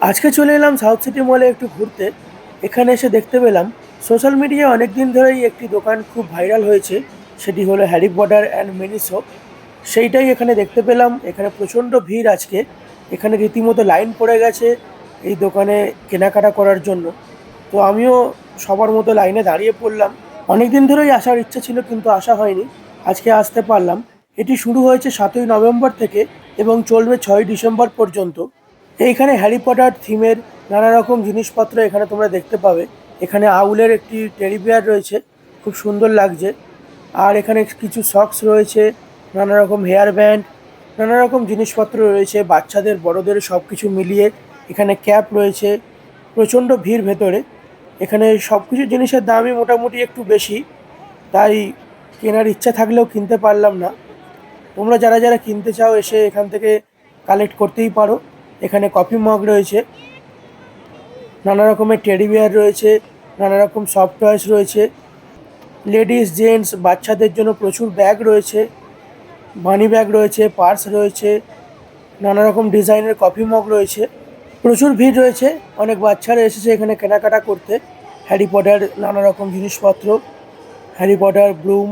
আজকে চলে এলাম সাউথ সিটি মলে একটু ঘুরতে। এখানে এসে দেখতে পেলাম সোশ্যাল মিডিয়ায় অনেক দিন ধরেই একটি দোকান খুব ভাইরাল হয়েছে। সেটি হলো হ্যারি পটার অ্যান্ড মিনিসো। সেইটাই এখানে দেখতে পেলাম। এখানে প্রচণ্ড ভিড় আজকে। এখানে রীতিমতো লাইন পড়ে গেছে এই দোকানে কেনাকাটা করার জন্য। তো আমিও সবার মতো লাইনে দাঁড়িয়ে পড়লাম। অনেক দিন ধরেই আসার ইচ্ছা ছিল কিন্তু আসা হয়নি। আজকে আসতে পারলাম। এটি শুরু হয়েছে 7ই নভেম্বর থেকে এবং চলবে 6ই ডিসেম্বর পর্যন্ত। এইখানে হ্যারি পটার থিমের নানা রকম জিনিসপত্র এখানে তোমরা দেখতে পাবে। এখানে আউলের একটি টেডি বিয়ার রয়েছে, খুব সুন্দর লাগছে। আর এখানে কিছু সক্স রয়েছে, নানা রকম হেয়ার ব্যান্ড, নানা রকম জিনিসপত্র রয়েছে বাচ্চাদের বড়দের সব কিছু মিলিয়ে। এখানে ক্যাপ রয়েছে। প্রচণ্ড ভিড় ভেতরে। এখানে সব কিছু জিনিসের দামই মোটামুটি একটু বেশি, তাই কেনার ইচ্ছা থাকলেও কিনতে পারলাম না। তোমরা যারা যারা কিনতে চাও এসে এখান থেকে কালেক্ট করতেই পারো। এখানে কফি মগ রয়েছে, নানা রকমের টেডি বিয়ার রয়েছে, নানা রকম সফট টয়েস রয়েছে। লেডিস জেন্টস বাচ্চাদের জন্য প্রচুর ব্যাগ রয়েছে, মানি ব্যাগ রয়েছে, পার্স রয়েছে, নানা রকম ডিজাইনের কফি মগ রয়েছে। প্রচুর ভিড় রয়েছে। অনেক বাচ্চারা এসেছে এখানে কেনাকাটা করতে হ্যারি পটার নানা রকম জিনিসপত্র। হ্যারি পটার ব্লুম,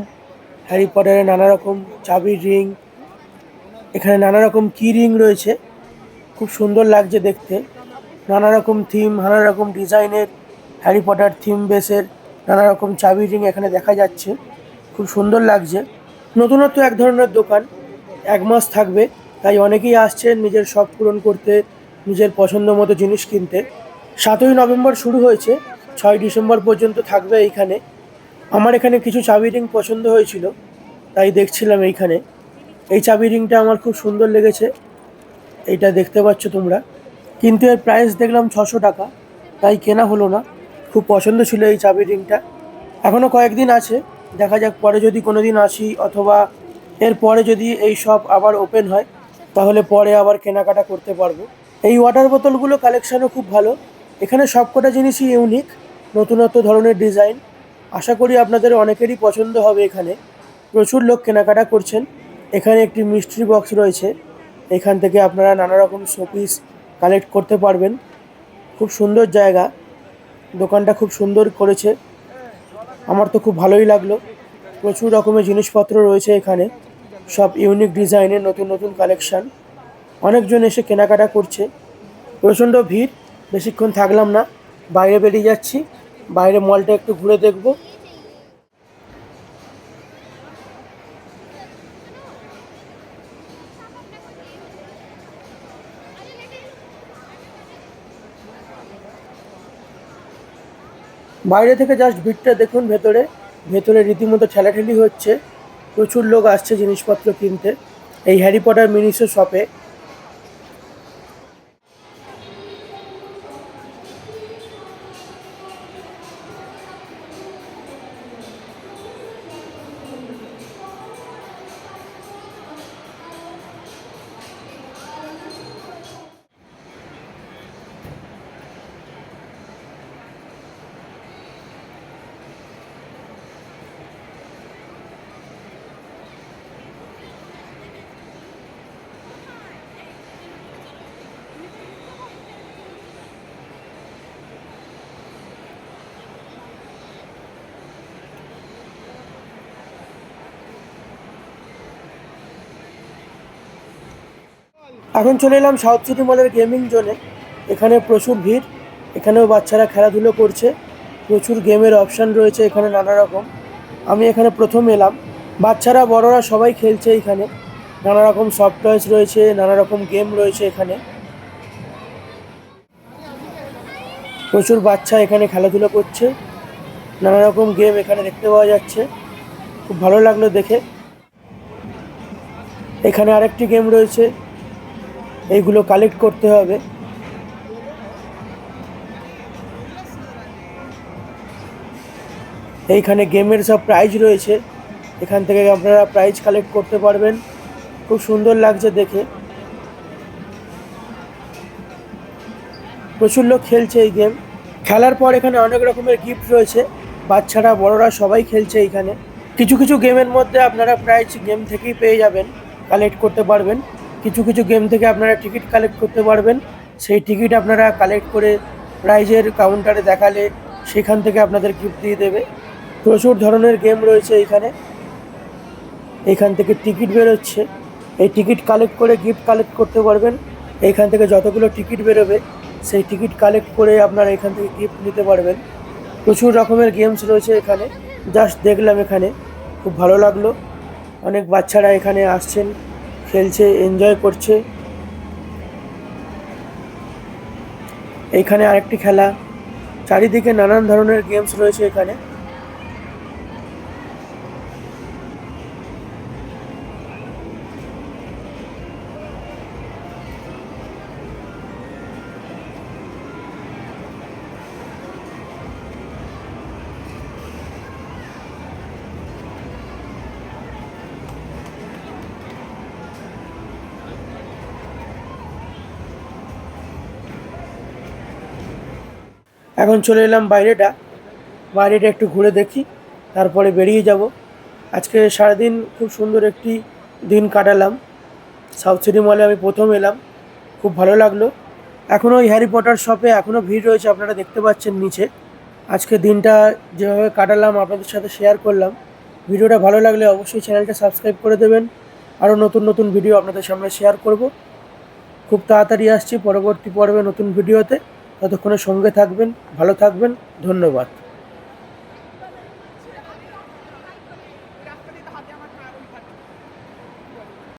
হ্যারি পটারের নানা রকম চাবির রিং, এখানে নানা রকম কি রিং রয়েছে। খুব সুন্দর লাগছে দেখতে। নানা রকম থিম, নানা রকম ডিজাইনের হ্যারি পটার থিম বেসের নানা রকম চাবি রিং এখানে দেখা যাচ্ছে। খুব সুন্দর লাগছে। নতুনত্ব এক ধরনের দোকান, 1 মাস থাকবে, তাই অনেকেই আসছেন নিজের শখ পূরণ করতে, নিজের পছন্দ মতো জিনিস কিনতে। 7ই নভেম্বর শুরু হয়েছে, 6ই ডিসেম্বর পর্যন্ত থাকবে এইখানে। আমার এখানে কিছু চাবি রিং পছন্দ হয়েছিল, তাই দেখছিলাম এইখানে। এই চাবি রিংটা আমার খুব সুন্দর লেগেছে, এইটা দেখতে পাচ্ছ তোমরা। কিন্তু এর প্রাইস দেখলাম 600 টাকা, তাই কেনা হলো না। খুব পছন্দ ছিল এই চাবি রিংটা। এখনও কয়েকদিন আছে, দেখা যাক পরে যদি কোনো দিন আসি, অথবা এর পরে যদি এই শপ আবার ওপেন হয় তাহলে পরে আবার কেনাকাটা করতে পারবো। এই ওয়াটার বোতলগুলো কালেকশানও খুব ভালো। এখানে সবকটা জিনিসই ইউনিক, নতুনত্ব ধরনের ডিজাইন। আশা করি আপনাদের অনেকেরই পছন্দ হবে এখানে। প্রচুর লোক কেনাকাটা করছেন। এখানে একটি মিস্ট্রি বক্স রয়েছে, এখান থেকে আপনারা নানা রকম শোপিস কালেক্ট করতে পারবেন। খুব সুন্দর জায়গা, দোকানটা খুব সুন্দর করেছে, আমার তো খুব ভালোই লাগলো। প্রচুর রকমের জিনিসপত্র রয়েছে এখানে, সব ইউনিক ডিজাইনের নতুন নতুন কালেকশান। অনেকজন এসে কেনাকাটা করছে। প্রচণ্ড ভিড়, বেশিক্ষণ থাকলাম না, বাইরে বেরিয়ে যাচ্ছি। বাইরে মলটা একটু ঘুরে দেখব। বাইরে থেকে জাস্ট ভিড়টা দেখুন। ভেতরে ভেতরে রীতিমতো ঠেলাঠেলি হচ্ছে। প্রচুর লোক আসছে জিনিসপত্র কিনতে এই হ্যারি পটার মিনিসো শপে। এখন চলে এলাম সাউথ সিটি মলের গেমিং জোনে। এখানে প্রচুর ভিড়, এখানেও বাচ্চারা খেলাধুলো করছে। প্রচুর গেমের অপশান রয়েছে এখানে নানা রকম। আমি এখানে প্রথম এলাম। বাচ্চারা বড়রা সবাই খেলছে এইখানে। নানা রকম সফট টয়েস রয়েছে, নানা রকম গেম রয়েছে এখানে। প্রচুর বাচ্চা এখানে খেলাধুলো করছে, নানা রকম গেম এখানে দেখতে পাওয়া যাচ্ছে। খুব ভালো লাগলো দেখে। এখানে আরেকটি গেম রয়েছে, এইগুলো কালেক্ট করতে হবে। এইখানে গেমের সব প্রাইজ রয়েছে, এখান থেকে আপনারা প্রাইজ কালেক্ট করতে পারবেন। খুব সুন্দর লাগছে দেখে। প্রচুর লোক খেলছে এই গেম। খেলার পর এখানে অনেক রকমের গিফট রয়েছে, বাচ্চারা বড়রা সবাই খেলছে এইখানে। কিছু কিছু গেমের মধ্যে আপনারা প্রাইজ গেম থেকেই পেয়ে যাবেন, কালেক্ট করতে পারবেন। কিছু কিছু গেম থেকে আপনারা টিকিট কালেক্ট করতে পারবেন, সেই টিকিট আপনারা কালেক্ট করে প্রাইজের কাউন্টারে দেখালে সেখান থেকে আপনাদের গিফট দিয়ে দেবে। প্রচুর ধরনের গেম রয়েছে এখানে। এখান থেকে টিকিট বেরোচ্ছে, এই টিকিট কালেক্ট করে গিফট কালেক্ট করতে পারবেন। এইখান থেকে যতগুলো টিকিট বেরোবে সেই টিকিট কালেক্ট করে আপনারা এখান থেকে গিফট নিতে পারবেন। প্রচুর রকমের গেমস রয়েছে এখানে, জাস্ট দেখলাম এখানে, খুব ভালো লাগলো। অনেক বাচ্চারা এখানে আসছেন, খেলছে, এনজয় করছে। এইখানে আরেকটি খেলা, চারিদিকে নানান ধরনের গেমস রয়েছে এখানে। এখন চলে এলাম বাইরেটা একটু ঘুরে দেখি, তারপরে বেরিয়ে যাব। আজকে সারাদিন খুব সুন্দর একটি দিন কাটালাম। সাউথ সিটি মলে আমি প্রথম এলাম, খুব ভালো লাগলো। এখনও ওই হ্যারি পটার শপে এখনও ভিড় রয়েছে, আপনারা দেখতে পাচ্ছেন নিচে। আজকে দিনটা যেভাবে কাটালাম আপনাদের সাথে শেয়ার করলাম। ভিডিওটা ভালো লাগলে অবশ্যই চ্যানেলটা সাবস্ক্রাইব করে দেবেন। আরও নতুন নতুন ভিডিও আপনাদের সামনে শেয়ার করব। খুব তাড়াতাড়ি আসছি পরবর্তী পর্বে নতুন ভিডিওতে। ততক্ষণে সঙ্গে থাকবেন, ভালো থাকবেন, ধন্যবাদ।